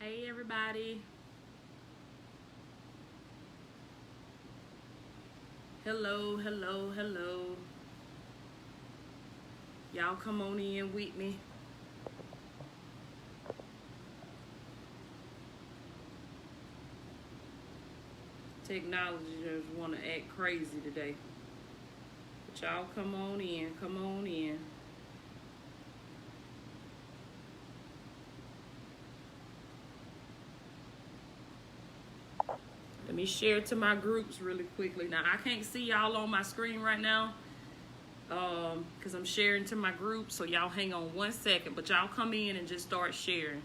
Hey everybody. Hello, hello, hello. Y'all come on in with me. Technology just want to act crazy today. But y'all come on in, come on in. Let me share to my groups really quickly. Now, I can't see y'all on my screen right now because I'm sharing to my group. So y'all hang on 1 second, but y'all come in and just start sharing.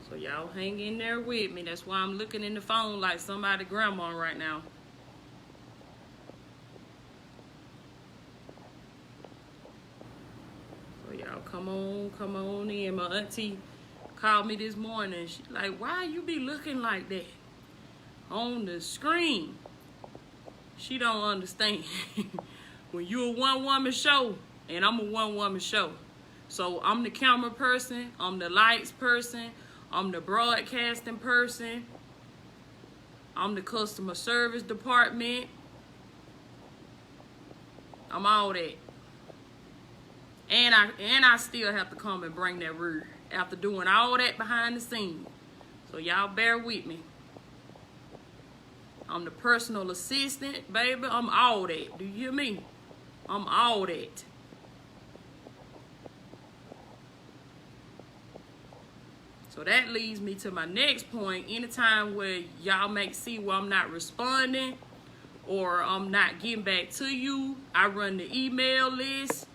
So y'all hang in there with me. That's why I'm looking in the phone like somebody grandma right now. Y'all come on in. My auntie called me this morning. She like, why you be looking like that on the screen? She don't understand. When you a one-woman show and I'm a one-woman show. So I'm the camera person, I'm the lights person, I'm the broadcasting person, I'm the customer service department. I'm all that. And I still have to come and bring that word after doing all that behind the scenes. So y'all bear with me. I'm the personal assistant, baby. I'm all that. Do you hear me? I'm all that. So that leads me to my next point. Anytime where y'all may see where I'm not responding or I'm not getting back to you, I run the email list.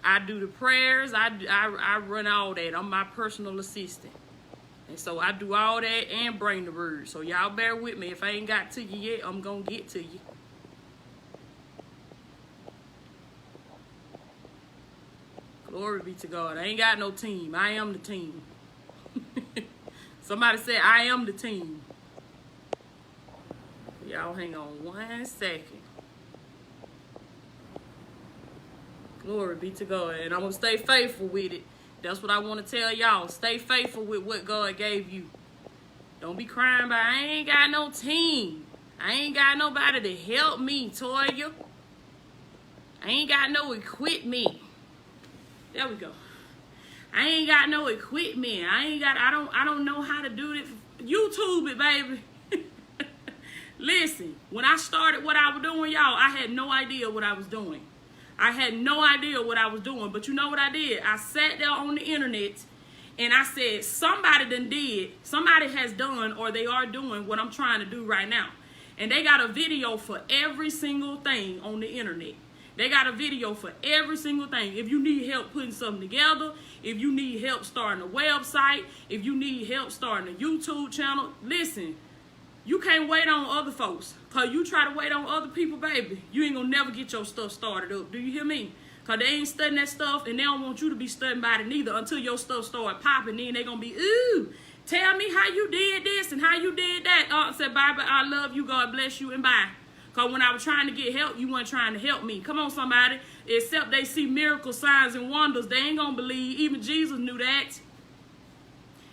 I do the prayers. I run all that. I'm my personal assistant. And so I do all that and bring the word. So y'all bear with me. If I ain't got to you yet, I'm going to get to you. Glory be to God. I ain't got no team. I am the team. Somebody said I am the team. Y'all hang on 1 second. Glory be to God. And I'm going to stay faithful with it. That's what I want to tell y'all. Stay faithful with what God gave you. Don't be crying about, I ain't got no team. I ain't got nobody to help me, Toya. I ain't got no equipment. There we go. I ain't got no equipment. I don't know how to do this. YouTube it, baby. Listen, when I started what I was doing, y'all, I had no idea what I was doing. I had no idea what I was doing, but you know what I did? I sat there on the internet and I said, somebody has done or they are doing what I'm trying to do right now. And they got a video for every single thing on the internet. They got a video for every single thing. If you need help putting something together, if you need help starting a website, if you need help starting a YouTube channel, listen, you can't wait on other folks. Because you try to wait on other people, baby, you ain't going to never get your stuff started up. Do you hear me? Because they ain't studying that stuff, and they don't want you to be studying about it neither until your stuff start popping. Then they going to be, ooh, tell me how you did this and how you did that. I said, bye, I love you, God bless you, and bye. Because when I was trying to get help, you weren't trying to help me. Come on, somebody. Except they see miracle signs and wonders, they ain't going to believe. Even Jesus knew that.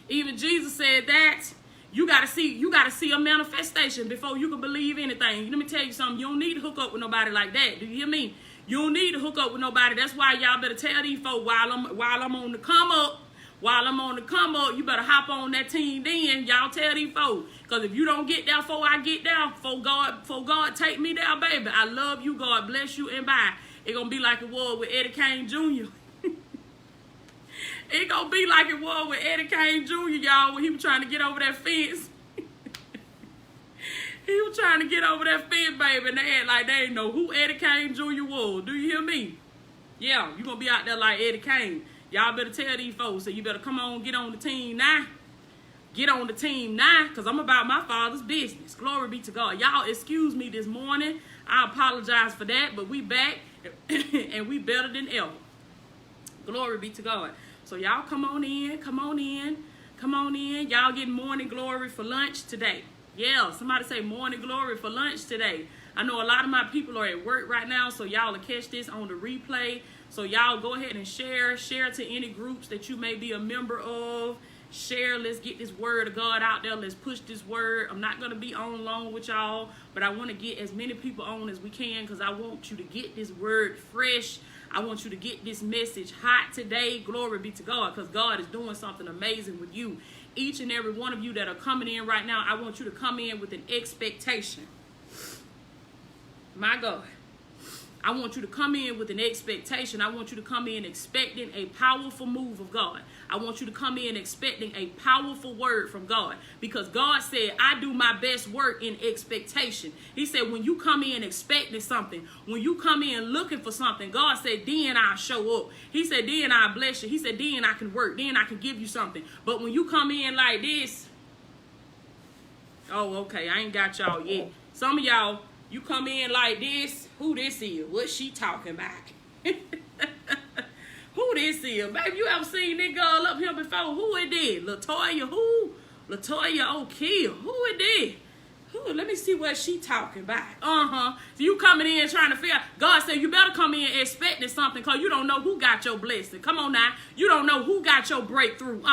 Even Jesus said that. You gotta see a manifestation before you can believe anything. Let me tell you something. You don't need to hook up with nobody like that. Do you hear me? You don't need to hook up with nobody. That's why y'all better tell these folks while I'm on the come up. While I'm on the come up, you better hop on that team then. Y'all tell these folks. Because if you don't get there before I get there, before God take me there, baby, I love you, God bless you, and bye. It's going to be like it was with Eddie Kane Jr. It's going to be like it was with Eddie Kane Jr., y'all, when he was trying to get over that fence. He was trying to get over that fence, baby, and they had like they didn't know who Eddie Kane Jr. was. Do you hear me? Yeah, you going to be out there like Eddie Kane. Y'all better tell these folks, so you better come on, get on the team now. Get on the team now, because I'm about my Father's business. Glory be to God. Y'all excuse me this morning. I apologize for that, but we back, and we better than ever. Glory be to God. So y'all come on in, come on in, come on in. Y'all getting morning glory for lunch today. Yeah, somebody say morning glory for lunch today. I know a lot of my people are at work right now, so y'all will catch this on the replay. So y'all go ahead and share to any groups that you may be a member of. Share, let's get this word of God out there. Let's push this word. I'm not going to be on long with y'all, but I want to get as many people on as we can because I want you to get this word fresh. I want you to get this message hot today. Glory be to God, because God is doing something amazing with you. Each and every one of you that are coming in right now, I want you to come in with an expectation. My God. I want you to come in with an expectation. I want you to come in expecting a powerful move of God. I want you to come in expecting a powerful word from God, because God said, I do my best work in expectation. He said, when you come in expecting something, when you come in looking for something, God said, then I'll show up. He said, then I'll bless you. He said, then I can work. Then I can give you something. But when you come in like this, oh, okay, I ain't got y'all yet. Some of y'all, you come in like this. Who this is? What she talking about? Who this is? Baby, you ever seen this girl up here before? Who it is? Latoya who? Latoya O'Keel. Who it is? Who? Let me see what she talking about. So you coming in trying to figure out. God said you better come in expecting something, because you don't know who got your blessing. Come on now. You don't know who got your breakthrough.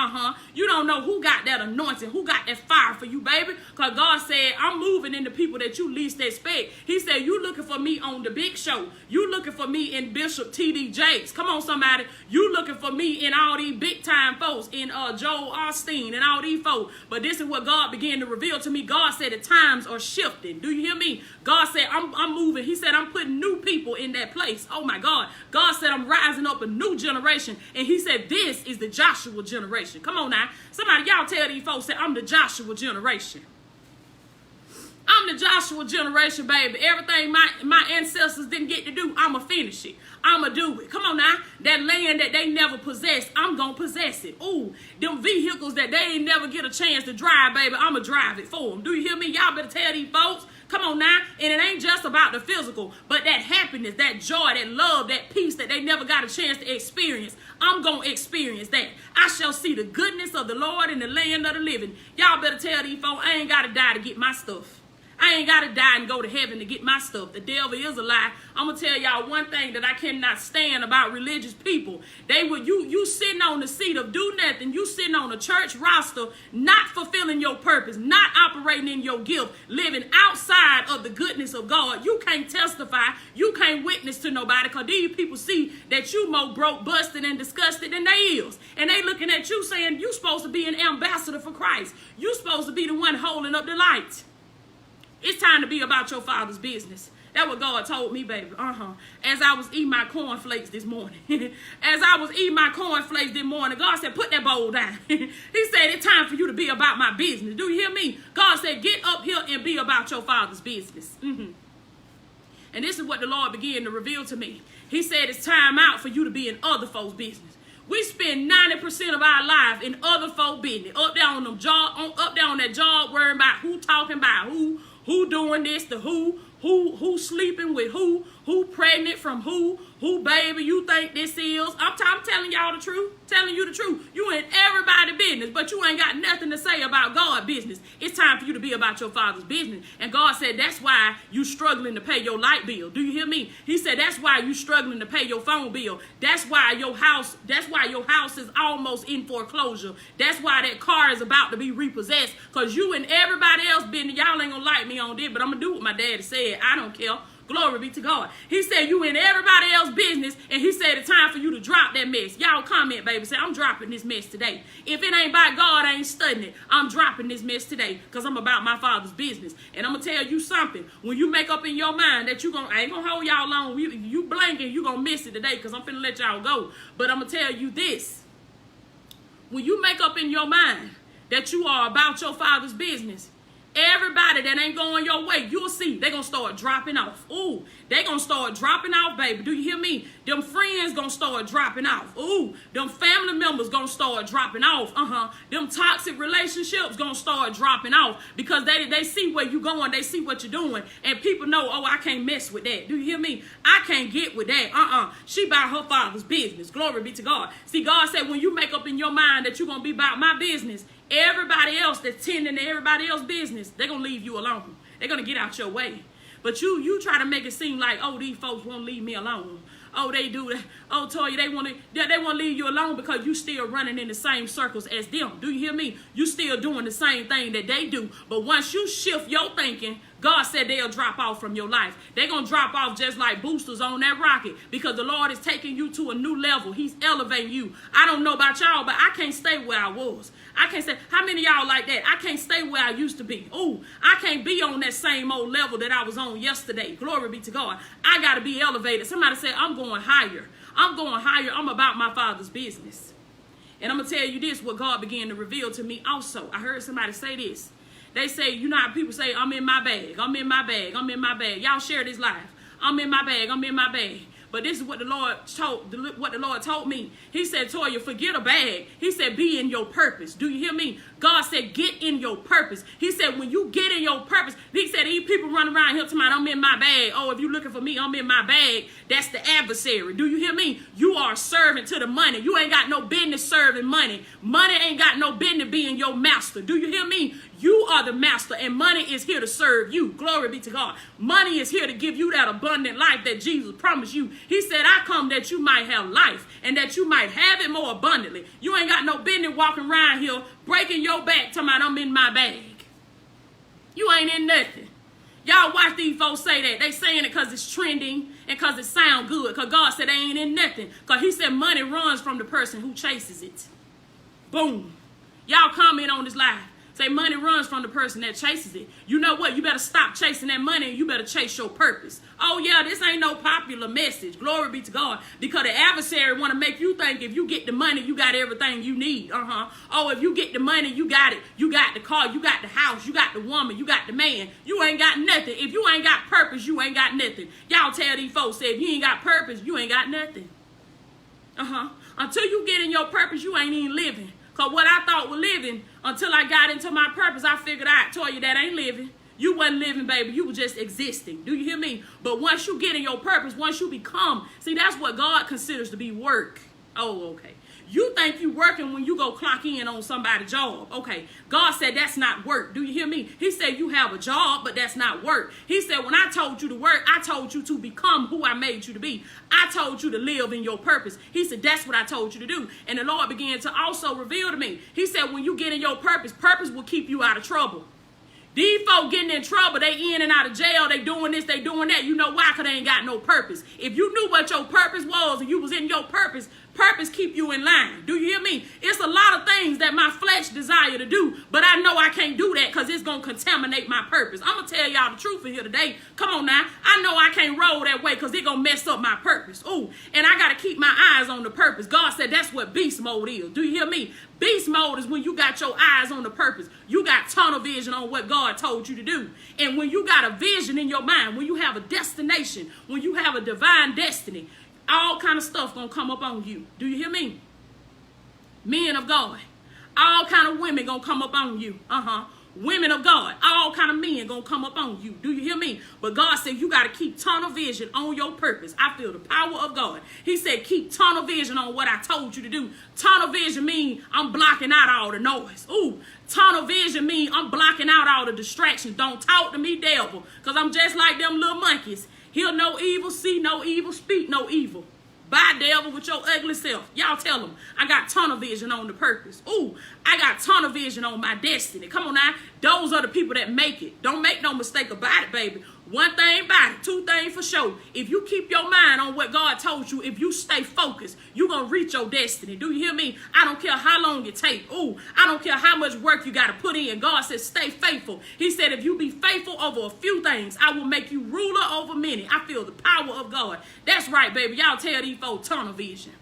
You don't know who got that anointing, who got that fire for you, baby. Because God said, I'm moving into people that you least expect. He said, you looking for me on the big show. You looking for me in Bishop T.D. Jakes. Come on, somebody. You looking for me in all these big time folks, in Joel Osteen and all these folks. But this is what God began to reveal to me. God said the times are shifting. Do you hear me? God said, I'm moving. He said, I'm putting new people in that place. Oh my God. God said, I'm rising up a new generation. And he said, this is the Joshua generation. Come on now. Somebody, y'all tell these folks that I'm the Joshua generation. I'm the Joshua generation, baby. Everything my ancestors didn't get to do, I'ma finish it. I'ma do it. Come on now. That land that they never possessed, I'm gonna possess it. Ooh, them vehicles that they ain't never get a chance to drive, baby, I'ma drive it for them. Do you hear me? Y'all better tell these folks. Come on now. And it ain't just about the physical, but that happiness, that joy, that love, that peace that they never got a chance to experience. I'm going to experience that. I shall see the goodness of the Lord in the land of the living. Y'all better tell these folks, I ain't got to die to get my stuff. I ain't got to die and go to heaven to get my stuff. The devil is a lie. I'm going to tell y'all one thing that I cannot stand about religious people. You sitting on the seat of do nothing. You sitting on a church roster, not fulfilling your purpose, not operating in your gift, living outside of the goodness of God. You can't testify. You can't witness to nobody, because these people see that you more broke, busted, and disgusted than they is. And they looking at you saying you supposed to be an ambassador for Christ. You supposed to be the one holding up the light. It's time to be about your Father's business. That's what God told me, baby. As I was eating my cornflakes this morning. God said, put that bowl down. He said, it's time for you to be about my business. Do you hear me? God said, get up here and be about your Father's business. And this is what the Lord began to reveal to me. He said, it's time out for you to be in other folks' business. We spend 90% of our life in other folks' business. Up there on that job, worrying about who talking about who doing this to who sleeping with who pregnant from who baby you think this is. I'm telling y'all the truth, telling you the truth. You in everybody's business, but you ain't got nothing to say about God's business. It's time for you to be about your Father's business. And God said that's why you struggling to pay your light bill. Do you hear me? He said that's why you struggling to pay your phone bill. That's why your house is almost in foreclosure. That's why that car is about to be repossessed, because you and everybody else business. Y'all ain't gonna like me on this, but I'm gonna do what my daddy said. I don't care. Glory be to God. He said you in everybody else's business, and he said it's time for you to drop that mess. Y'all comment, baby. Say, I'm dropping this mess today. If it ain't by God, I ain't studying it. I'm dropping this mess today, because I'm about my Father's business. And I'm going to tell you something. When you make up in your mind that I ain't going to hold y'all long. You blanking, you going to miss it today, because I'm finna let y'all go. But I'm going to tell you this. When you make up in your mind that you are about your Father's business, everybody that ain't going your way, you'll see, they're going to start dropping off. Ooh, they're going to start dropping off, baby. Do you hear me? Them friends going to start dropping off. Ooh, them family members going to start dropping off. Them toxic relationships going to start dropping off, because they see where you going. They see what you're doing. And people know, oh, I can't mess with that. Do you hear me? I can't get with that. She about her Father's business. Glory be to God. See, God said when you make up in your mind that you're going to be about my business, Everybody else that's tending to everybody else's business, they're going to leave you alone. They're going to get out your way. But you try to make it seem like, oh, these folks won't leave me alone. Oh, they do that. Oh, Toya, they want to leave you alone because you still running in the same circles as them. Do you hear me? You still doing the same thing that they do. But once you shift your thinking, God said they'll drop off from your life. They're going to drop off just like boosters on that rocket because the Lord is taking you to a new level. He's elevating you. I don't know about y'all, but I can't stay where I was. I can't say, how many of y'all like that? I can't stay where I used to be. Ooh, I can't be on that same old level that I was on yesterday. Glory be to God. I got to be elevated. Somebody said, I'm going higher. I'm going higher. I'm about my Father's business. And I'm going to tell you this, what God began to reveal to me also. I heard somebody say this. They say, you know how people say, I'm in my bag. I'm in my bag. I'm in my bag. Y'all share this life. I'm in my bag. I'm in my bag. But this is what the Lord told me. He said, Toya, forget a bag. He said, be in your purpose. Do you hear me? God said, get in your purpose. He said, when you get in your purpose, he said, these people run around here talking about, I'm in my bag. Oh, if you're looking for me, I'm in my bag. That's the adversary. Do you hear me? You are a servant to the money. You ain't got no business serving money. Money ain't got no business being your master. Do you hear me? You are the master, and money is here to serve you. Glory be to God. Money is here to give you that abundant life that Jesus promised you. He said, I come that you might have life and that you might have it more abundantly. You ain't got no business walking around here breaking your back talking about I'm in my bag. You ain't in nothing. Y'all watch these folks say that. They saying it because it's trending and because it sound good. Because God said they ain't in nothing. Because he said money runs from the person who chases it. Boom. Y'all comment on this live. Say money runs from the person that chases it. You know what? You better stop chasing that money and you better chase your purpose. Oh yeah, this ain't no popular message. Glory be to God. Because the adversary want to make you think if you get the money, you got everything you need. Oh, if you get the money, you got it. You got the car, you got the house, you got the woman, you got the man. You ain't got nothing. If you ain't got purpose, you ain't got nothing. Y'all tell these folks, say if you ain't got purpose, you ain't got nothing. Until you get in your purpose, you ain't even living. Because what I thought was living, until I got into my purpose, I figured I told you that ain't living. You wasn't living, baby. You were just existing. Do you hear me? But once you get in your purpose, once you become, see, that's what God considers to be work. Oh, okay. You think you working when you go clock in on somebody's job. Okay. God said that's not work. Do you hear me? He said you have a job, but that's not work. He said when I told you to work, I told you to become who I made you to be. I told you to live in your purpose. He said that's what I told you to do. And the Lord began to also reveal to me. He said when you get in your purpose, purpose will keep you out of trouble. These folk getting in trouble, they in and out of jail, they doing this, they doing that. You know why? Because they ain't got no purpose. If you knew what your purpose was and you was in your purpose, purpose keep you in line. Do you hear me? It's a lot of things that my flesh desire to do, but I know I can't do that because it's going to contaminate my purpose. I'm going to tell y'all the truth in here today. Come on now. I know I can't roll that way because it's going to mess up my purpose. Ooh, and I got to keep my eyes on the purpose. God said that's what beast mode is. Do you hear me? Beast mode is when you got your eyes on the purpose. You got tunnel vision on what God told you to do. And when you got a vision in your mind, when you have a destination, when you have a divine destiny, all kind of stuff gonna come up on you. Do you hear me? Men of God. All kind of women gonna come up on you. Women of God. All kind of men gonna come up on you. Do you hear me? But God said you gotta keep tunnel vision on your purpose. I feel the power of God. He said keep tunnel vision on what I told you to do. Tunnel vision mean I'm blocking out all the noise. Ooh, tunnel vision mean I'm blocking out all the distractions. Don't talk to me, devil, because I'm just like them little monkeys. Hear no evil, see no evil, speak no evil. Bye, devil, with your ugly self. Y'all tell them, I got tunnel vision on the purpose. Ooh, I got tunnel vision on my destiny. Come on now. Those are the people that make it. Don't make no mistake about it, baby. One thing about it, two things for sure. If you keep your mind on what God told you, if you stay focused, you're going to reach your destiny. Do you hear me? I don't care how long it takes. Ooh, I don't care how much work you got to put in. God says stay faithful. He said if you be faithful over a few things, I will make you ruler over many. I feel the power of God. That's right, baby. Y'all tell these folks tunnel vision.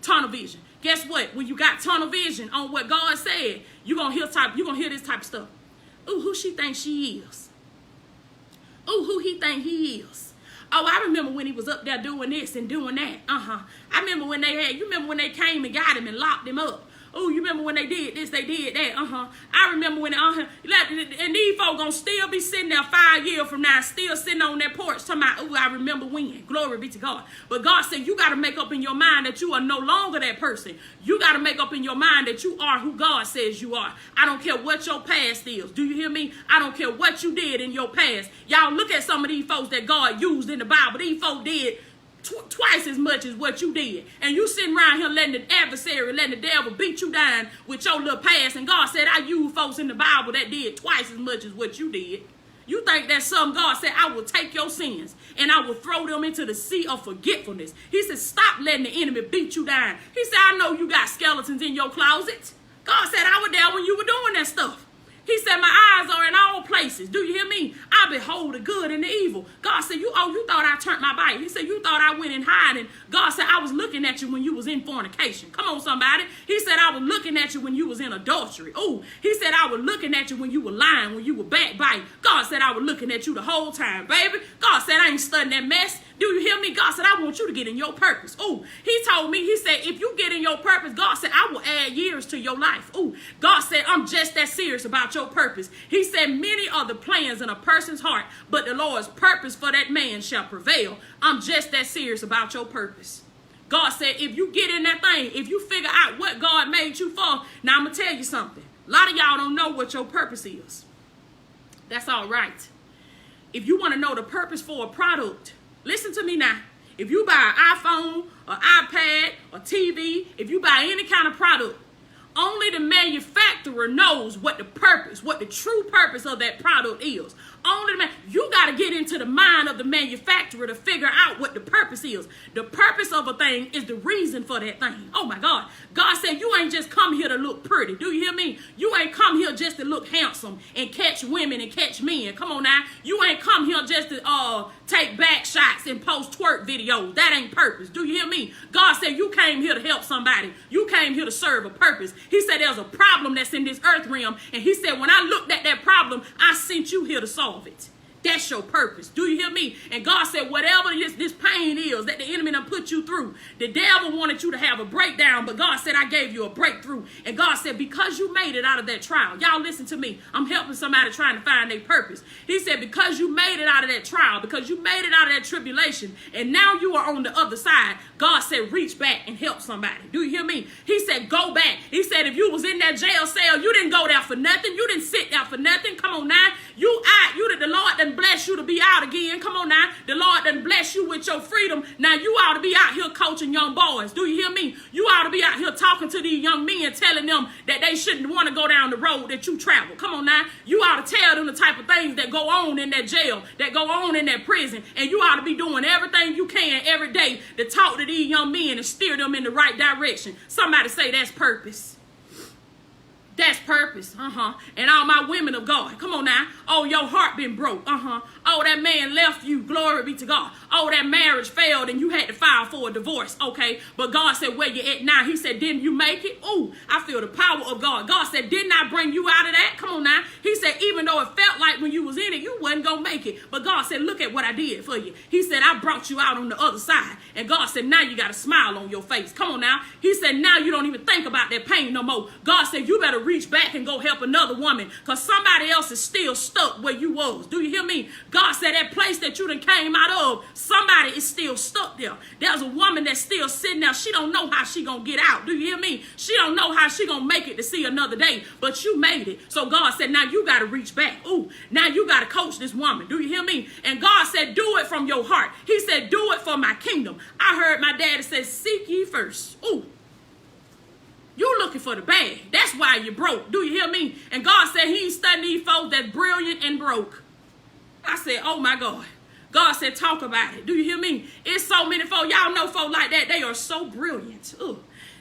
Tunnel vision. Guess what? When you got tunnel vision on what God said, you're going to hear this type of stuff. Ooh, who she thinks she is? Ooh, who he think he is? Oh, I remember when he was up there doing this and doing that. I remember when they came and got him and locked him up. Oh, you remember when they did this, they did that. I remember when and these folks gonna still be sitting there 5 years from now, still sitting on that porch talking about, oh, I remember when. Glory be to God. But God said you got to make up in your mind that you are no longer that person. You got to make up in your mind that you are who God says you are. I don't care what your past is. Do you hear me? I don't care what you did in your past. Y'all look at some of these folks that God used in the Bible. These folks did twice as much as what you did. And you sitting around here letting the adversary, letting the devil beat you down with your little past. And God said, I use folks in the Bible that did twice as much as what you did. You think that's something? God said, I will take your sins and I will throw them into the sea of forgetfulness. He said, stop letting the enemy beat you down. He said, I know you got skeletons in your closet. God said, I was there when you were doing that stuff. He said, my eyes are in all places. Do you hear me? I behold the good and the evil. God said, you thought I turned my back. He said, you thought I went in hiding. God said, I was looking at you when you was in fornication. Come on, somebody. He said, I was looking at you when you was in adultery. Oh, he said, I was looking at you when you were lying, when you were backbiting. God said, I was looking at you the whole time, baby. God said, I ain't studying that mess. Do you hear me? God said, I want you to get in your purpose. Oh, he told me, he said, if you get in your purpose, God said, I will add years to your life. Oh, God said, I'm just that serious about your purpose. He said, many are the plans in a person's heart, but the Lord's purpose for that man shall prevail. I'm just that serious about your purpose. God said, if you get in that thing, if you figure out what God made you for, now I'm going to tell you something. A lot of y'all don't know what your purpose is. That's all right. If you want to know the purpose for a product, listen to me now. If you buy an iPhone, or iPad, or TV, if you buy any kind of product, only the manufacturer knows what the purpose, what the true purpose of that product is. Only you got to get into the mind of the manufacturer to figure out what the purpose is. The purpose of a thing is the reason for that thing. Oh my God. God said you ain't just come here to look pretty. Do you hear me? You ain't come here just to look handsome and catch women and catch men. Come on now. You ain't come here just to take back shots and post twerk videos. That ain't purpose. Do you hear me? God said you came here to help somebody. You came here to serve a purpose. He said there's a problem that's in this earth realm. And he said when I looked at that problem, I sent you here to solve it. That's your purpose. Do you hear me? And God said, whatever this pain is that the enemy done put you through, the devil wanted you to have a breakdown, but God said, I gave you a breakthrough. And God said, because you made it out of that trial, y'all listen to me. I'm helping somebody trying to find their purpose. He said, because you made it out of that trial, because you made it out of that tribulation, and now you are on the other side, God said, reach back and help somebody. Do you hear me? He said, go back. He said, if you was in that jail cell, you didn't go there for nothing. You didn't sit there for nothing. Come on now. The Lord done bless you to be out again. Come on now. The Lord done bless you with your freedom. Now you ought to be out here coaching young boys. Do you hear me? You ought to be out here talking to these young men, telling them that they shouldn't want to go down the road that you travel. Come on now. You ought to tell them the type of things that go on in that jail, that go on in that prison. And you ought to be doing everything you can every day to talk to these young men and steer them in the right direction. Somebody say that's purpose. That's purpose. And all my women of God. Come on now. Oh, your heart been broke. Oh, that man left you. Glory be to God. Oh, that marriage failed and you had to file for a divorce. Okay. But God said, where you at now? He said, didn't you make it? Oh, I feel the power of God. God said, didn't I bring you out of that? Come on now. He said, even though it felt like when you was in it, you wasn't going to make it. But God said, look at what I did for you. He said, I brought you out on the other side. And God said, now you got a smile on your face. Come on now. He said, now you don't even think about that pain no more. God said, you better reach back and go help another woman because somebody else is still stuck where you was. Do you hear me? God said that place that you done came out of, somebody is still stuck there. There's a woman that's still sitting there. She don't know how she gonna get out. Do you hear me? She don't know how she gonna make it to see another day, but you made it. So God said, now you got to reach back. Ooh, now you got to coach this woman. Do you hear me? And God said, do it from your heart. He said, do it for my kingdom. I heard my daddy say, seek ye first. Ooh. You looking for the bag. That's why you broke. Do you hear me? And God said he ain't studying these folks that's brilliant and broke. I said, oh my God. God said, talk about it. Do you hear me? It's so many folks. Y'all know folks like that. They are so brilliant. Ooh.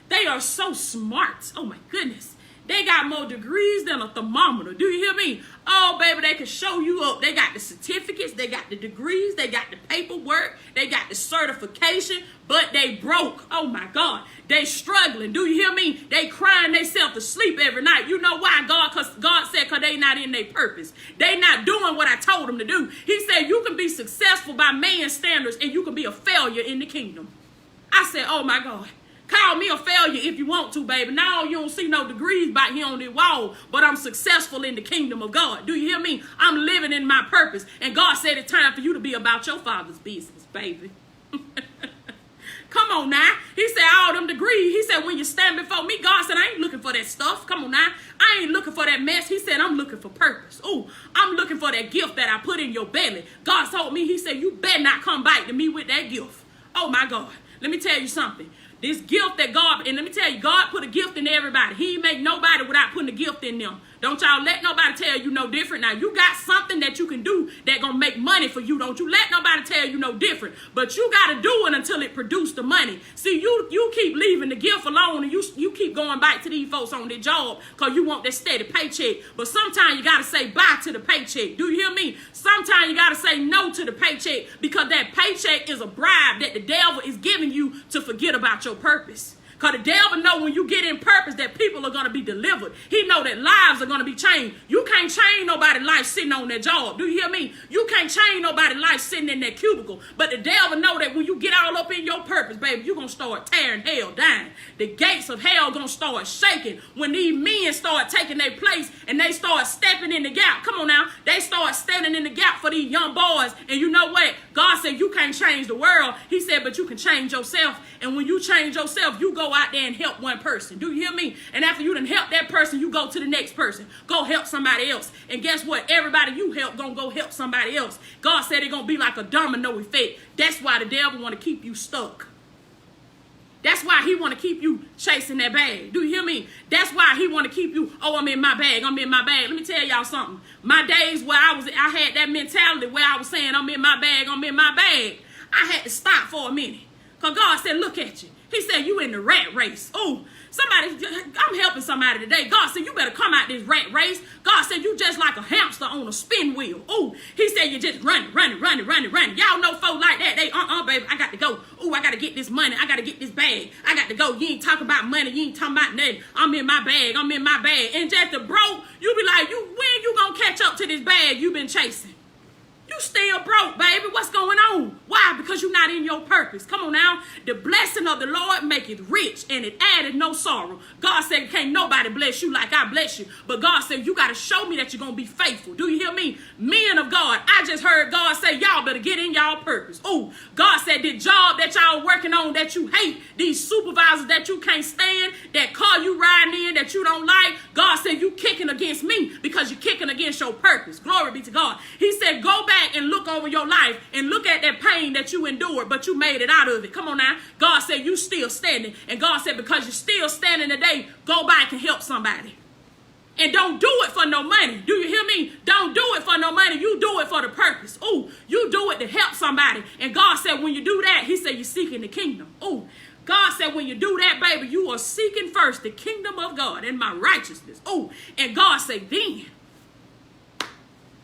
They are so smart. Oh my goodness. They got more degrees than a thermometer. Do you hear me? Oh, baby, they can show you up. They got the certificates. They got the degrees. They got the paperwork. They got the certification. But they broke. Oh, my God. They struggling. Do you hear me? They crying themselves to sleep every night. You know why? God said because they not in their purpose. They not doing what I told them to do. He said you can be successful by man's standards and you can be a failure in the kingdom. I said, oh, my God. Call me a failure if you want to, baby. Now you don't see no degrees back here on the wall, but I'm successful in the kingdom of God. Do you hear me? I'm living in my purpose. And God said it's time for you to be about your Father's business, baby. Come on now. He said all them degrees. He said when you stand before me, God said I ain't looking for that stuff. Come on now. I ain't looking for that mess. He said I'm looking for purpose. Ooh, I'm looking for that gift that I put in your belly. God told me, he said you better not come back to me with that gift. Oh my God. Let me tell you something. This gift that God, and let me tell you, God put a gift in everybody. He ain't make nobody without putting a gift in them. Don't y'all let nobody tell you no different. Now, you got something that you can do that gonna make money for you. Don't you let nobody tell you no different. But you gotta do it until it produce the money. See, you keep leaving the gift alone, and you keep going back to these folks on their job because you want that steady paycheck. But sometimes you gotta say bye to the paycheck. Do you hear me? Sometimes you gotta say no to the paycheck because that paycheck is a bribe that the devil is giving you to forget about your purpose. Because the devil know when you get in purpose that people are going to be delivered. He know that lives are going to be changed. You can't change nobody's life sitting on their job. Do you hear me? You can't change nobody's life sitting in that cubicle. But the devil know that when you get all up in your purpose, baby, you're going to start tearing hell down. The gates of hell going to start shaking when these men start taking their place and they start stepping in the gap. Come on now. They start standing in the gap for these young boys. And you know what? God said you can't change the world. He said, but you can change yourself. And when you change yourself, you go out there and help one person. Do you hear me? And after you done help that person, you go to the next person. Go help somebody else. And guess what? Everybody you help gonna go help somebody else. God said it's gonna be like a domino effect. That's why the devil want to keep you stuck. That's why he want to keep you chasing that bag. Do you hear me? That's why he want to keep you, oh, I'm in my bag. I'm in my bag. Let me tell y'all something. My days where I had that mentality where I was saying, I'm in my bag. I'm in my bag. I had to stop for a minute. Because God said, look at you. He said, you in the rat race. Oh, I'm helping somebody today. God said, you better come out this rat race. God said, you just like a hamster on a spin wheel. Oh, he said, you just running. Y'all know folk like that. They, baby, I got to go. Oh, I got to get this money. I got to get this bag. I got to go. You ain't talking about money. You ain't talking about nothing. I'm in my bag. I'm in my bag. And just the broke, you be like, when you going to catch up to this bag you been chasing? You still broke, baby. What's going on? Why? Because you're not in your purpose. Come on now. The blessing of the Lord maketh rich, and it added no sorrow. God said, can't nobody bless you like I bless you. But God said, you got to show me that you're going to be faithful. Do you hear me? Men of God, I just heard God say, y'all better get in y'all purpose. Oh, God said, the job that y'all working on that you hate, these supervisors that you can't stand, that car you riding in that you don't like, God said, you kicking against me because you're kicking against your purpose. Glory be to God. He said, go back and look over your life and look at that pain that you endured, but you made it out of it. Come on now. God said you still standing. And God said because you're still standing today, go back and help somebody. And don't do it for no money. Do you hear me? Don't do it for no money. You do it for the purpose. Oh, you do it to help somebody. And God said when you do that, he said you're seeking the kingdom. Oh, God said when you do that, baby, you are seeking first the kingdom of God and my righteousness. Oh, and God said then,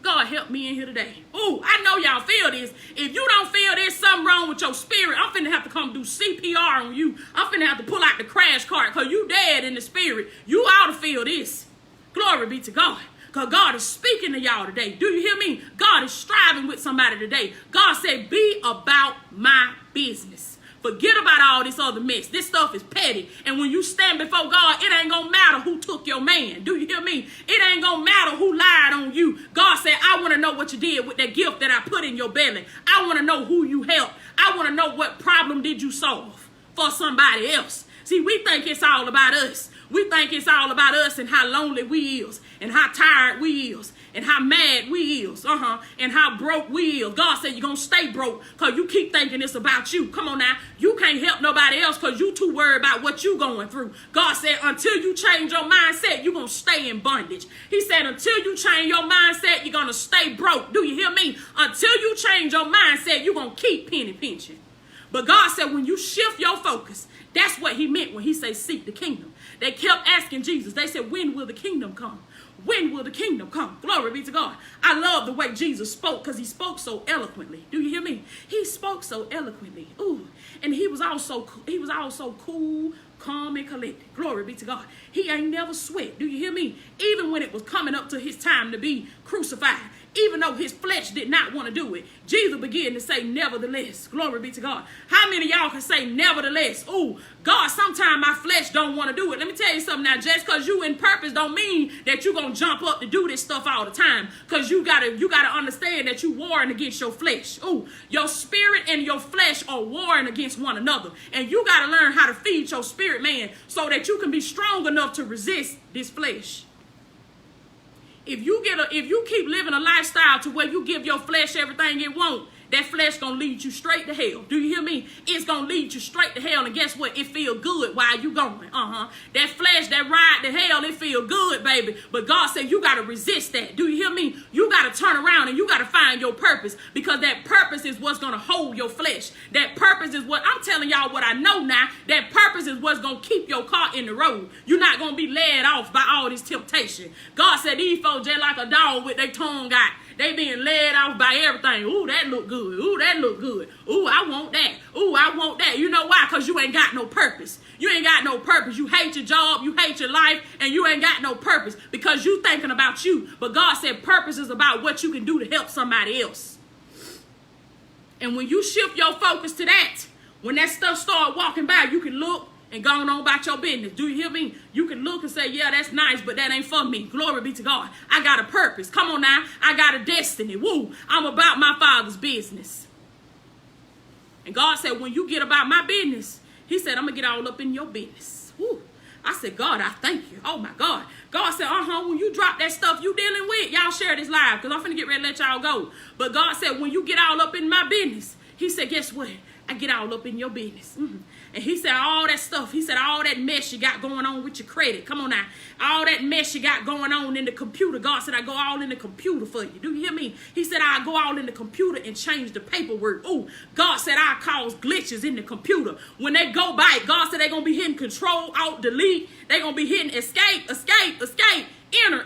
God help me in here today. Oh, I know y'all feel this. If you don't feel there's something wrong with your spirit, I'm finna have to come do CPR on you. I'm finna have to pull out the crash cart because you dead in the spirit. You ought to feel this. Glory be to God. Because God is speaking to y'all today. Do you hear me? God is striving with somebody today. God said, be about my business. Forget about all this other mess. This stuff is petty. And when you stand before God, it ain't going to matter who took your man. Do you hear me? It ain't going to matter who lied on you. God said, I want to know what you did with that gift that I put in your belly. I want to know who you helped. I want to know what problem did you solve for somebody else. See, we think it's all about us. We think it's all about us and how lonely we is and how tired we is and how mad we is, and how broke we is. God said you're going to stay broke because you keep thinking it's about you. Come on now. You can't help nobody else because you too worried about what you going through. God said until you change your mindset, you're going to stay in bondage. He said until you change your mindset, you're going to stay broke. Do you hear me? Until you change your mindset, you're going to keep penny pinching. But God said when you shift your focus, that's what he meant when he said seek the kingdom. They kept asking Jesus. They said, when will the kingdom come? When will the kingdom come? Glory be to God. I love the way Jesus spoke because he spoke so eloquently. Do you hear me? He spoke so eloquently. Ooh. And he was also cool, calm, and collected. Glory be to God. He ain't never sweat. Do you hear me? Even when it was coming up to his time to be crucified. Even though his flesh did not want to do it, Jesus began to say, nevertheless. Glory be to God. How many of y'all can say nevertheless? Oh, God, sometimes my flesh don't want to do it. Let me tell you something now. Just because you in purpose don't mean that you're going to jump up to do this stuff all the time. Because you gotta understand that you warring against your flesh. Oh, your spirit and your flesh are warring against one another. And you got to learn how to feed your spirit, man, so that you can be strong enough to resist this flesh. If you keep living a lifestyle to where you give your flesh everything it wants, that flesh gonna lead you straight to hell. Do you hear me? It's gonna lead you straight to hell, and guess what? It feel good while you going. That flesh that ride to hell, it feel good, baby. But God said you gotta resist that. Do you hear me? You gotta turn around and you gotta find your purpose, because that purpose is what's gonna hold your flesh. That purpose is what I'm telling y'all what I know now. That purpose is what's gonna keep your car in the road. You're not gonna be led off by all this temptation. God said these folks just like a dog with their tongue out. They being led off by everything. Ooh, that look good. Ooh, that look good. Ooh, I want that. Ooh, I want that. You know why? Because you ain't got no purpose. You ain't got no purpose. You hate your job. You hate your life. And you ain't got no purpose because you thinking about you. But God said purpose is about what you can do to help somebody else. And when you shift your focus to that, when that stuff start walking by, you can look and go on about your business. Do you hear me? You can look and say, yeah, that's nice, but that ain't for me. Glory be to God. I got a purpose. Come on now. I got a destiny. Woo. I'm about my Father's business. And God said, when you get about my business, he said, I'm going to get all up in your business. Woo. I said, God, I thank you. Oh, my God. God said, when you drop that stuff you dealing with, y'all share this live, because I'm finna get ready to let y'all go. But God said, when you get all up in my business, he said, guess what? I get all up in your business. And he said all that stuff. He said all that mess you got going on with your credit. Come on now. All that mess you got going on in the computer. God said I go all in the computer for you. Do you hear me? He said I go all in the computer and change the paperwork. Oh, God said I cause glitches in the computer. When they go by it, God said they're going to be hitting control, alt, delete. They're going to be hitting escape, escape, escape. Enter,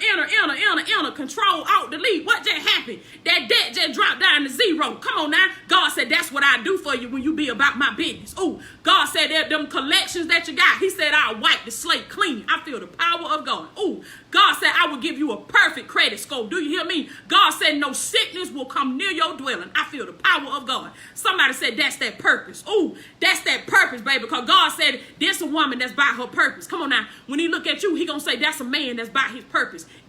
control, alt, delete. What just happened? That debt just dropped down to zero. Come on now. God said that's what I do for you when you be about my business. Oh, God said that them collections that you got, he said I'll wipe the slate clean. I feel the power of God. Oh, God said I will give you a perfect credit score. Do you hear me? God said no sickness will come near your dwelling. I feel the power of God. Somebody said that's that purpose. Oh, that's that purpose, baby. Because God said there's a woman that's by her purpose. Come on now. When he look at you, he gonna say that's a man that's by his purpose.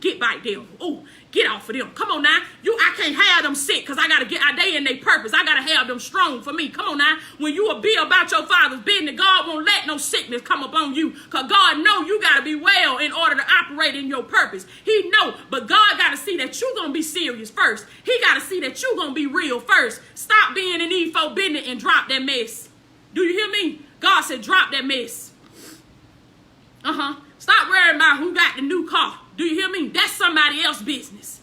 Get by them. Oh, get off of them. Come on now. I can't have them sick because I got to get they in their purpose. I got to have them strong for me. Come on now. When you will be about your Father's business, God won't let no sickness come upon you, because God know you got to be well in order to operate in your purpose. He know, but God got to see that you going to be serious first. He got to see that you going to be real first. Stop being an E4 business and drop that mess. Do you hear me? God said drop that mess. Stop worrying about who got the new car. Do you hear me? That's somebody else's business.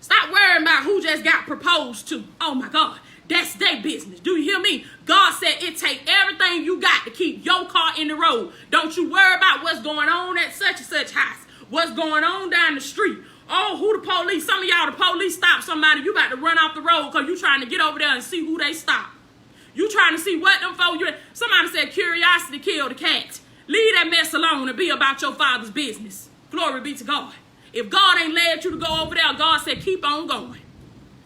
Stop worrying about who just got proposed to. Oh my God. That's their business. Do you hear me? God said it take everything you got to keep your car in the road. Don't you worry about what's going on at such and such house. What's going on down the street. Oh, who the police? Some of y'all, the police stop somebody. You got to run off the road because you trying to get over there and see who they stop. You trying to see what them folks. Somebody said curiosity killed the cat. Leave that mess alone and be about your Father's business. Glory be to God. If God ain't led you to go over there, God said keep on going.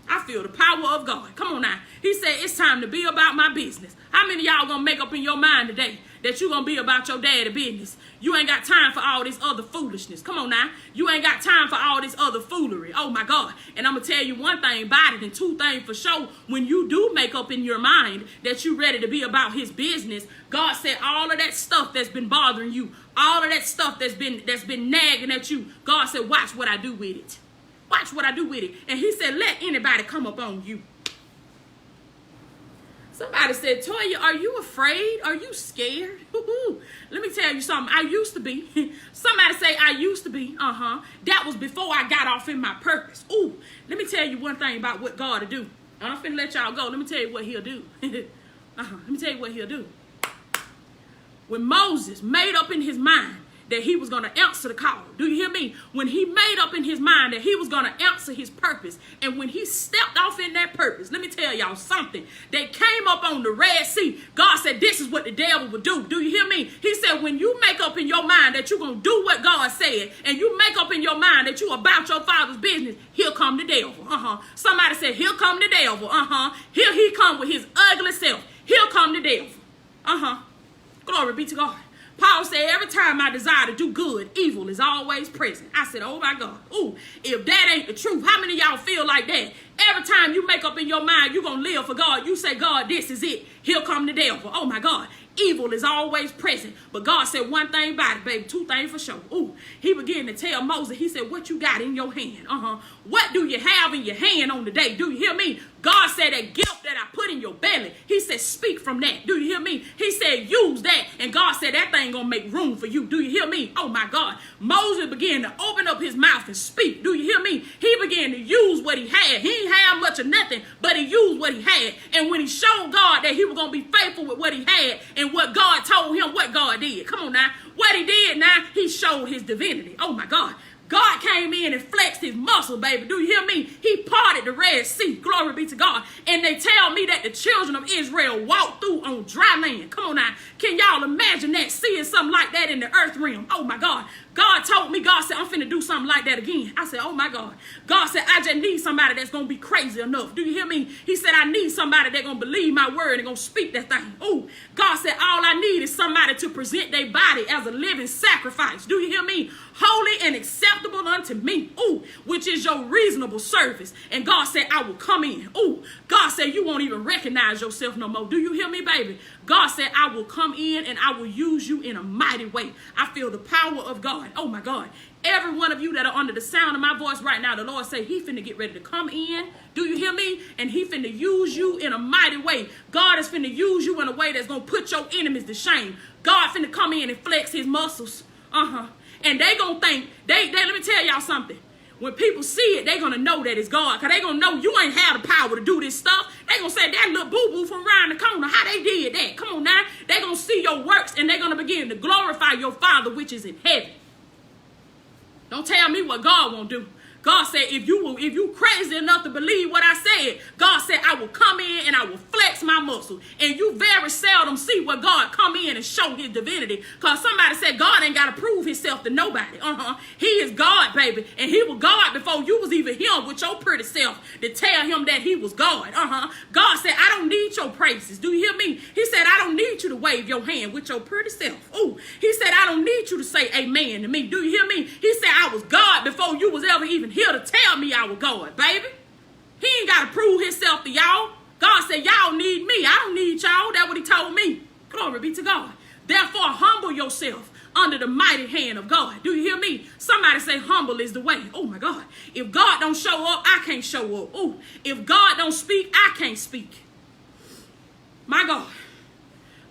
I feel the power of God. Come on now. He said it's time to be about my business. How many of y'all gonna make up in your mind today that you gonna be about your daddy business? You ain't got time for all this other foolishness. Come on now. You ain't got time for all this other foolery. Oh my God. And I'm gonna tell you one thing about it and two things for sure. When you do make up in your mind that you ready to be about his business, God said all of that stuff that's been bothering you, all of that stuff that's been nagging at you, God said watch what I do with it. Watch what I do with it. And he said let anybody come up on you. Somebody said, Toya, are you afraid? Are you scared? Let me tell you something. I used to be. Somebody say, I used to be. That was before I got off in my purpose. Ooh, let me tell you one thing about what God will do. I'm finna let y'all go. Let me tell you what he'll do. Let me tell you what he'll do. When Moses made up in his mind that he was going to answer the call. Do you hear me? When he made up in his mind that he was going to answer his purpose, and when he stepped off in that purpose, let me tell y'all something. They came up on the Red Sea. God said, this is what the devil would do. Do you hear me? He said, when you make up in your mind that you're going to do what God said, and you make up in your mind that you're about your Father's business, here come the devil. Somebody said, here come the devil. Here he come with his ugly self. Here come the devil. Glory be to God. Paul said, every time I desire to do good, evil is always present. I said, oh my God. Ooh, if that ain't the truth, how many of y'all feel like that? Every time you make up in your mind you're going to live for God, you say, God, this is it. Here come the devil. Oh my God. Evil is always present. But God said one thing about it, baby. Two things for sure. Ooh, he began to tell Moses, he said, what you got in your hand? What do you have in your hand on the day? Do you hear me? God said that gift that I put in your belly, he said, speak from that. Do you hear me? He said, use that. And God said, that thing gonna make room for you. Do you hear me? Oh my God. Moses began to open up his mouth and speak. Do you hear me? He began to use what he had. He didn't have much of nothing, but he used what he had. And when he showed God that he was gonna be faithful with what he had and what God told him, what God did. Come on now. What he did now, he showed his divinity. Oh my God. God came in and flexed his muscle, baby. Do you hear me? He parted the Red Sea. Glory be to God. And they tell me that the children of Israel walked through on dry land. Come on now. Can y'all imagine that? Seeing something like that in the earth realm. Oh my God. God told me, God said, I'm finna do something like that again. I said, oh my God. God said, I just need somebody that's going to be crazy enough. Do you hear me? He said, I need somebody that's going to believe my word and going to speak that thing. Oh, God said, all I need is somebody to present their body as a living sacrifice. Do you hear me? Holy and acceptable unto me. Oh, which is your reasonable service. And God said, I will come in. Oh, God said, you won't even recognize yourself no more. Do you hear me, baby? God said, I will come in and I will use you in a mighty way. I feel the power of God. Oh my God. Every one of you that are under the sound of my voice right now, the Lord say he finna get ready to come in. Do you hear me? And he finna use you in a mighty way. God is finna use you in a way that's gonna put your enemies to shame. God finna come in and flex his muscles. And they gonna think, let me tell y'all something. When people see it, they gonna know that it's God. Because they gonna know you ain't have the power to do this stuff. They gonna say, that little boo-boo from around the corner, how they did that? Come on now. They gonna see your works and they gonna begin to glorify your Father which is in heaven. Don't tell me what God won't do. God said, if you crazy enough to believe what I said, God said, I will come in and I will flex my muscle. And you very seldom see where God come in and show his divinity. Because somebody said God ain't got to prove himself to nobody. He is God, baby. And he was God before you was even him with your pretty self to tell him that he was God. God said, I don't need your praises. Do you hear me? He said, I don't need you to wave your hand with your pretty self. Oh, he said, I don't need you to say amen to me. Do you hear me? He said, I was God before you was ever even here to tell me I was God, baby. He ain't got to prove himself to y'all. God said, y'all need me. I don't need y'all. That's what he told me. Glory be to God. Therefore, humble yourself under the mighty hand of God. Do you hear me? Somebody say humble is the way. Oh my God. If God don't show up, I can't show up. Oh, if God don't speak, I can't speak. My God.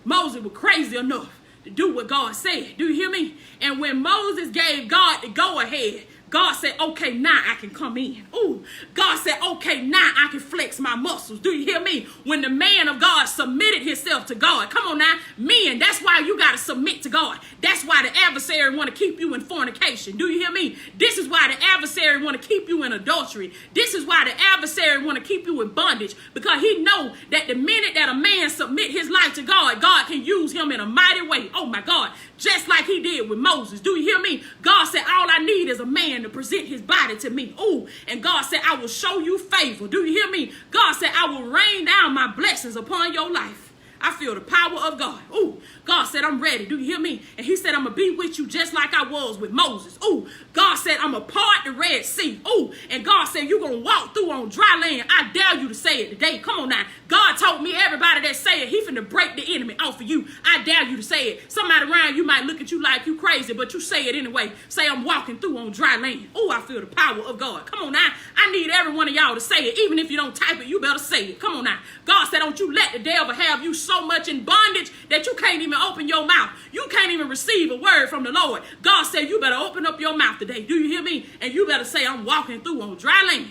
Moses was crazy enough to do what God said. Do you hear me? And when Moses gave God the go ahead, God said, okay, now I can come in. Ooh, God said, okay, now I can flex my muscles. Do you hear me? When the man of God submitted himself to God. Come on now. Men, that's why you got to submit to God. That's why the adversary want to keep you in fornication. Do you hear me? This is why the adversary want to keep you in adultery. This is why the adversary want to keep you in bondage. Because he know that the minute that a man submit his life to God, God can use him in a mighty way. Oh my God. Just like he did with Moses. Do you hear me? God said, all I need is a man to present his body to me. Ooh, and God said, I will show you favor. Do you hear me? God said, I will rain down my blessings upon your life. I feel the power of God. Ooh, God said, I'm ready. Do you hear me? And he said, I'm going to be with you just like I was with Moses. Ooh, God said, I'm going to part the Red Sea. Ooh, and God said, you're going to walk through on dry land. I dare you to say it today. Come on now. God told me everybody that say it, he finna break the enemy off of you. I dare you to say it. Somebody around you might look at you like you crazy, but you say it anyway. Say, I'm walking through on dry land. Ooh, I feel the power of God. Come on now. I need every one of y'all to say it. Even if you don't type it, you better say it. Come on now. God said, don't you let the devil have you so much in bondage that you can't even open your mouth. You can't even receive a word from the Lord. God said, you better open up your mouth today. Do you hear me? And you better say, I'm walking through on dry land.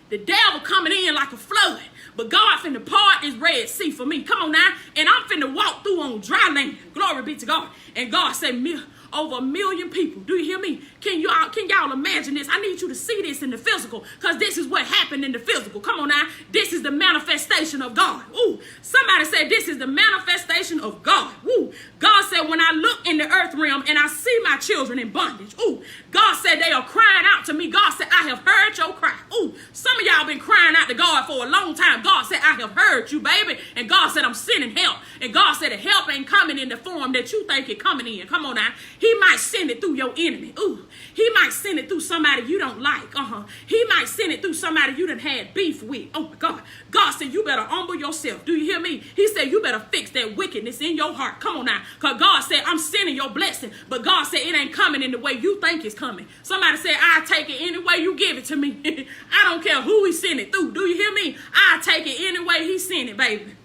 The devil coming in like a flood. But God finna part this Red Sea for me. Come on now. And I'm finna walk through on dry land. Glory be to God. And God said, over 1 million people. Do you hear me? Can y'all imagine this? I need you to see this in the physical, because this is what happened in the physical. Come on now. This is the manifestation of God. Ooh, somebody said this is the manifestation of God. Ooh, God said when I look in the earth realm and I see my children in bondage. Ooh, God said they are crying out to me. God said, I have heard your cry. Ooh, some of y'all been crying out to God for a long time. God said, I have heard you, baby. And God said, I'm sending help. And God said, the help ain't coming in the form that you think it coming in. Come on now. He might send it through your enemy. Ooh, he might send it through somebody you don't like. He might send it through somebody you done had beef with. Oh my God. God said, you better humble yourself. Do you hear me? He said, you better fix that wickedness in your heart. Come on now. Because God said, I'm sending your blessing. But God said, it ain't coming in the way you think it's coming. Somebody said, I'll take it any way you give it to me. I don't care who he sent it through. Do you hear me? I'll take it any way he sent it, baby.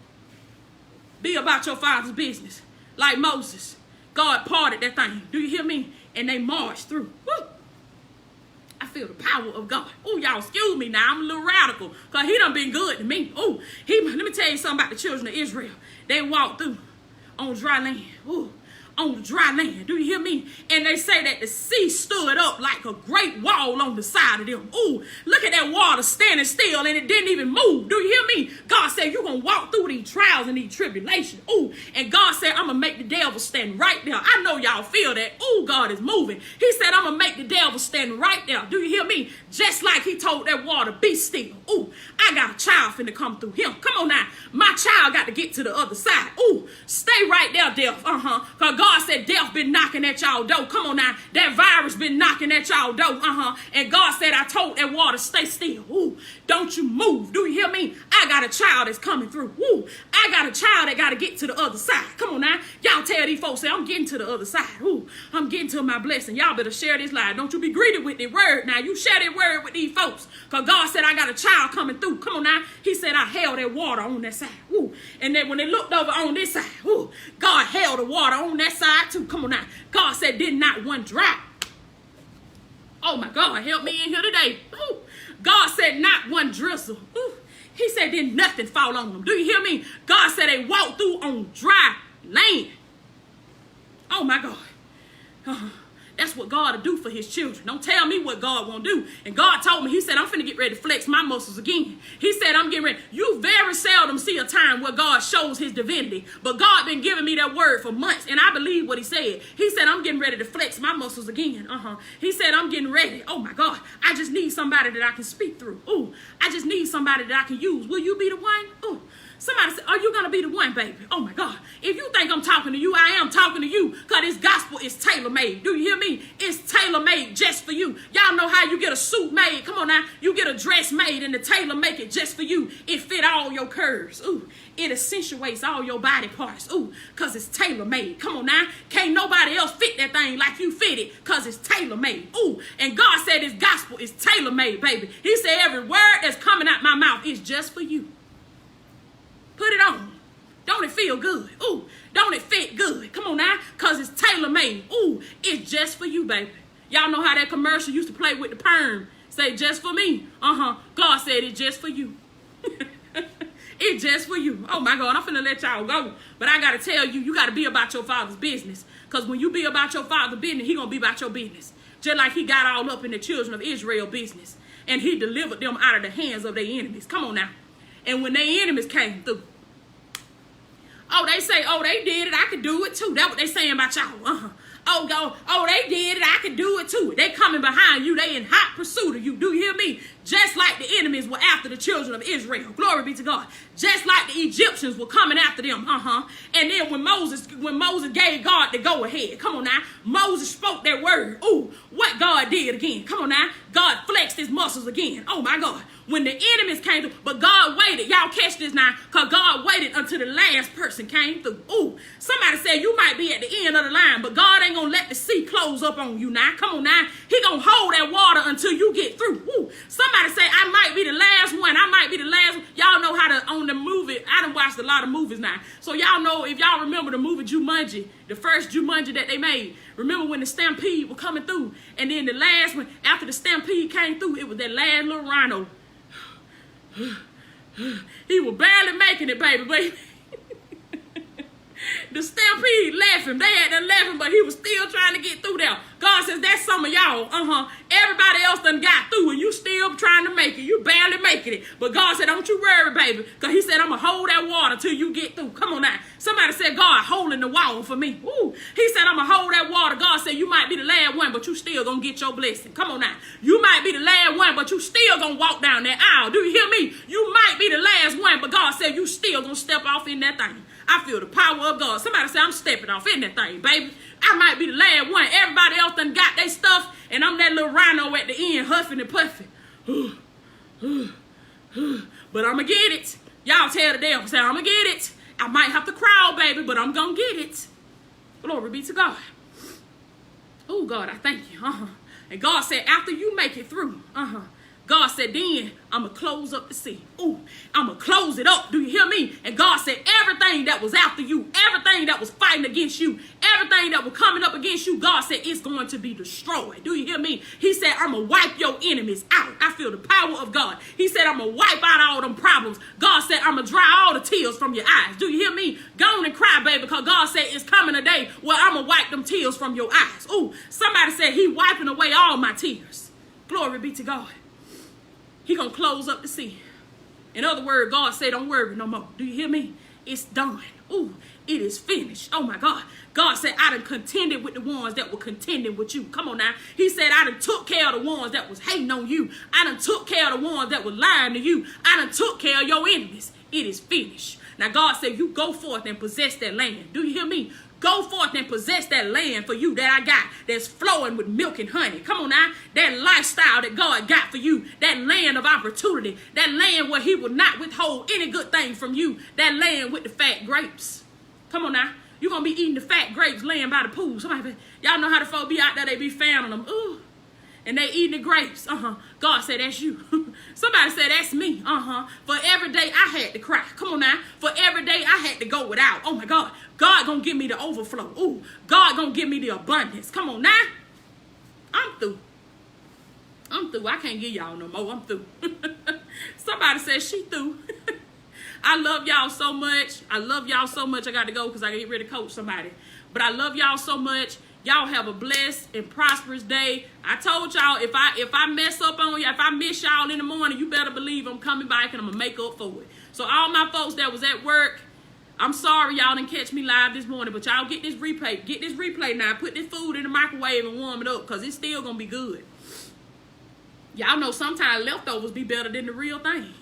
Be about your father's business. Like Moses. God parted that thing. Do you hear me? And they marched through. Woo. I feel the power of God. Oh, y'all excuse me now. I'm a little radical because he done been good to me. Oh, let me tell you something about the children of Israel. They walked through on dry land. Ooh, on the dry land. Do you hear me? And they say that the sea stood up like a great wall on the side of them. Ooh, look at that water standing still and it didn't even move. Do you hear me? God said, you're going to walk through these trials and these tribulations. Ooh, and God said, I'm going to make the devil stand right there. I know y'all feel that. Ooh, God is moving. He said, I'm going to make the devil stand right there. Do you hear me? Just like he told that water, be still. Ooh, I got a child finna come through him. Come on now. My child got to get to the other side. Ooh, stay right there, death. Because God said death been knocking at y'all door. Come on now. That virus been knocking at y'all door. And God said, I told that water, stay still. Ooh, don't you move. Do you hear me? I got a child that's coming through. Ooh, I got a child that got to get to the other side. Come on now. Y'all tell these folks, say, I'm getting to the other side. Ooh, I'm getting to my blessing. Y'all better share this live. Don't you be greeted with the word. Now, you share that word with these folks. Because God said, I got a child coming through. Come on now. He said, I held that water on that side. Ooh. And then when they looked over on this side, ooh, God held the water on that side too. Come on now. God said, did not one drop. Oh my God, help me in here today. Ooh. God said, not one drizzle. Ooh. He said, did nothing fall on them. Do you hear me? God said they walked through on dry land. Oh my God. That's what God will do for his children. Don't tell me what God won't do. And God told me, he said, I'm finna get ready to flex my muscles again. He said, I'm getting ready. You very seldom see a time where God shows his divinity. But God been giving me that word for months. And I believe what he said. He said, I'm getting ready to flex my muscles again. He said, I'm getting ready. Oh my God. I just need somebody that I can speak through. Ooh, I just need somebody that I can use. Will you be the one? Ooh. Somebody said, are you going to be the one, baby? Oh, my God. If you think I'm talking to you, I am talking to you, because this gospel is tailor-made. Do you hear me? It's tailor-made just for you. Y'all know how you get a suit made. Come on now. You get a dress made, and the tailor make it just for you. It fit all your curves. Ooh. It accentuates all your body parts. Ooh, because it's tailor-made. Come on now. Can't nobody else fit that thing like you fit it, because it's tailor-made. Ooh, and God said this gospel is tailor-made, baby. He said every word that's coming out my mouth is just for you. Put it on. Don't it feel good? Ooh, don't it fit good? Come on now, because it's tailor-made. Ooh, it's just for you, baby. Y'all know how that commercial used to play with the perm. Say, just for me. God said it's just for you. It's just for you. Oh, my God, I'm finna let y'all go. But I got to tell you, you got to be about your father's business. Because when you be about your father's business, he going to be about your business. Just like he got all up in the children of Israel business. And he delivered them out of the hands of their enemies. Come on now. And when their enemies came through, oh, they say, oh, they did it, I could do it too. That's what they saying about y'all. Oh, they did it, I could do it too. They coming behind you. They in hot pursuit of you. Do you hear me? Just like the enemies were after the children of Israel. Glory be to God. Just like the Egyptians were coming after them. And then when Moses gave God the go ahead. Come on now. Moses spoke that word. Ooh, what God did again. Come on now. God flexed his muscles again. Oh my God. When the enemies came through, but God waited. Y'all catch this now, because God waited until the last person came through. Ooh, somebody said you might be at the end of the line, but God ain't going to let the sea close up on you now. Come on now. He going to hold that water until you get through. Ooh, somebody say, I might be the last one. I might be the last one. Y'all know how to, on the movie, I done watched a lot of movies now. So y'all know, if y'all remember the movie Jumanji, the first Jumanji that they made. Remember when the stampede was coming through, and then the last one, after the stampede came through, it was that last little rhino. He was barely making it, baby. The Stampede left him. They had to left him, but he was still trying to get through there. God says, that's some of y'all. Everybody else done got through, and you still trying to make it. You barely making it. But God said, don't you worry, baby, because he said, I'm going to hold that water till you get through. Come on now. Somebody said, God holding the wall for me. Ooh. He said, I'm going to hold that water. God said, you might be the last one, but you still going to get your blessing. Come on now. You might be the last one, but you still going to walk down that aisle. Do you hear me? You might be the last one, but God said, you still going to step off in that thing. I feel the power of God. Somebody say, I'm stepping off in that thing, baby. I might be the last one. Everybody else done got their stuff, and I'm that little rhino at the end, huffing and puffing. But I'm going to get it. Y'all tell the devil, say, I'm going to get it. I might have to crawl, baby, but I'm going to get it. Glory be to God. Oh, God, I thank you. And God said, after you make it through, God said, then I'm going to close up the sea. Ooh, I'm going to close it up. Do you hear me? And God said, everything that was after you, everything that was fighting against you, everything that was coming up against you, God said, it's going to be destroyed. Do you hear me? He said, I'm going to wipe your enemies out. I feel the power of God. He said, I'm going to wipe out all them problems. God said, I'm going to dry all the tears from your eyes. Do you hear me? Go on and cry, baby, because God said, it's coming a day where I'm going to wipe them tears from your eyes. Ooh, somebody said, he wiping away all my tears. Glory be to God. He gonna close up the sea. In other words, God said, don't worry no more. Do you hear me? It's done. Ooh, it is finished. Oh my God. God said, I done contended with the ones that were contending with you. Come on now. He said, I done took care of the ones that was hating on you. I done took care of the ones that were lying to you. I done took care of your enemies. It is finished. Now God said, you go forth and possess that land. Do you hear me? Go forth and possess that land for you that I got that's flowing with milk and honey. Come on now. That lifestyle that God got for you. That land of opportunity. That land where he will not withhold any good thing from you. That land with the fat grapes. Come on now. You're going to be eating the fat grapes laying by the pool. Somebody, y'all know how the folk be out there. They be fanning them. Ooh. And they eating the grapes. God said, that's you. Somebody said, that's me. For every day I had to cry. Come on now. For every day I had to go without. Oh my God. God gonna give me the overflow. Ooh. God gonna give me the abundance. Come on now. I'm through. I can't give y'all no more. I'm through. Somebody said she through. I love y'all so much. I got to go because I got to get ready to coach somebody. But I love y'all so much. Y'all have a blessed and prosperous day. I told y'all, if I mess up on you, if I miss y'all in the morning, you better believe I'm coming back and I'm going to make up for it. So all my folks that was at work, I'm sorry y'all didn't catch me live this morning, but y'all get this replay. Get this replay now. Put this food in the microwave and warm it up because it's still going to be good. Y'all know sometimes leftovers be better than the real thing.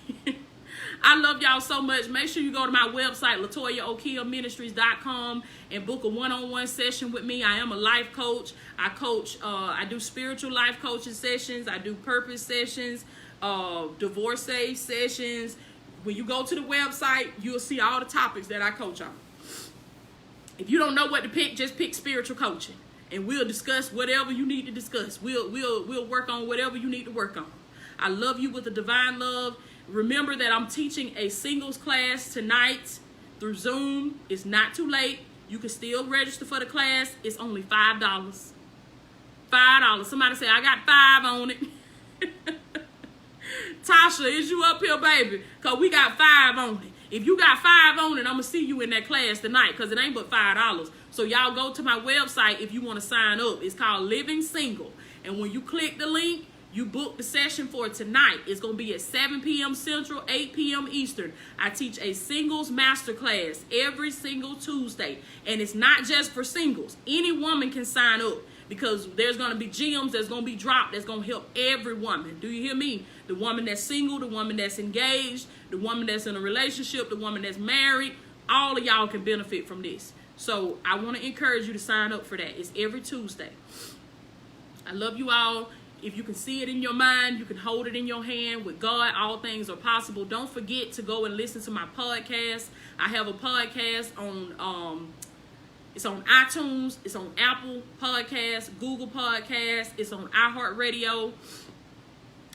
I love y'all so much. Make sure you go to my website, LatoyaOkillMinistries.com, and book a one-on-one session with me. I am a life coach. I do spiritual life coaching sessions. I do purpose sessions, divorce sessions. When you go to the website, you'll see all the topics that I coach on. If you don't know what to pick, just pick spiritual coaching, and we'll discuss whatever you need to discuss. We'll work on whatever you need to work on. I love you with a divine love. Remember that I'm teaching a singles class tonight through Zoom. It's not too late. You can still register for the class. It's only $5. $5. Somebody say, I got 5 on it. Tasha, is you up here, baby? Because we got 5 on it. If you got 5 on it, I'm going to see you in that class tonight because it ain't but $5. So y'all go to my website if you want to sign up. It's called Living Single. And when you click the link, you book the session for tonight. It's going to be at 7 p.m. Central, 8 p.m. Eastern. I teach a singles masterclass every single Tuesday. And it's not just for singles. Any woman can sign up because there's going to be gems that's going to be dropped that's going to help every woman. Do you hear me? The woman that's single, the woman that's engaged, the woman that's in a relationship, the woman that's married. All of y'all can benefit from this. So I want to encourage you to sign up for that. It's every Tuesday. I love you all. If you can see it in your mind, you can hold it in your hand. With God, all things are possible. Don't forget to go and listen to my podcast. I have a podcast on, it's on iTunes. It's on Apple Podcasts, Google Podcasts. It's on iHeartRadio.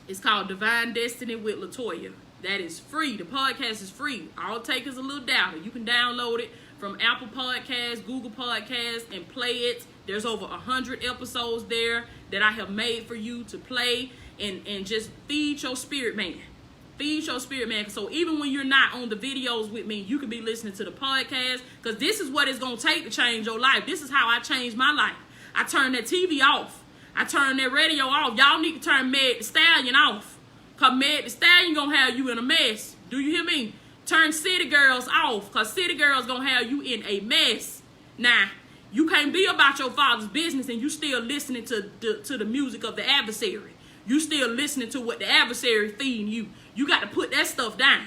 It's called Divine Destiny with Latoya. That is free. The podcast is free. All it takes is a little data. You can download it from Apple Podcasts, Google Podcasts, and play it. There's over 100 episodes there that I have made for you to play and just feed your spirit man. Feed your spirit, man. So even when you're not on the videos with me, you can be listening to the podcast, because this is what it's going to take to change your life. This is how I changed my life. I turned that TV off. I turned that radio off. Y'all need to turn Meg Thee Stallion off, because Meg Thee Stallion going to have you in a mess. Do you hear me? Turn City Girls off, because City Girls going to have you in a mess. Now, you can't be about your father's business and you still listening to the music of the adversary. You still listening to what the adversary feeding you. You got to put that stuff down.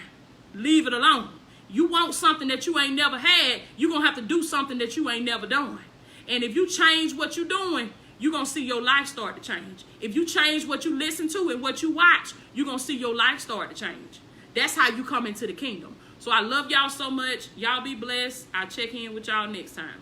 Leave it alone. You want something that you ain't never had, you're going to have to do something that you ain't never done. And if you change what you're doing, you're going to see your life start to change. If you change what you listen to and what you watch, you're going to see your life start to change. That's how you come into the kingdom. So I love y'all so much. Y'all be blessed. I'll check in with y'all next time.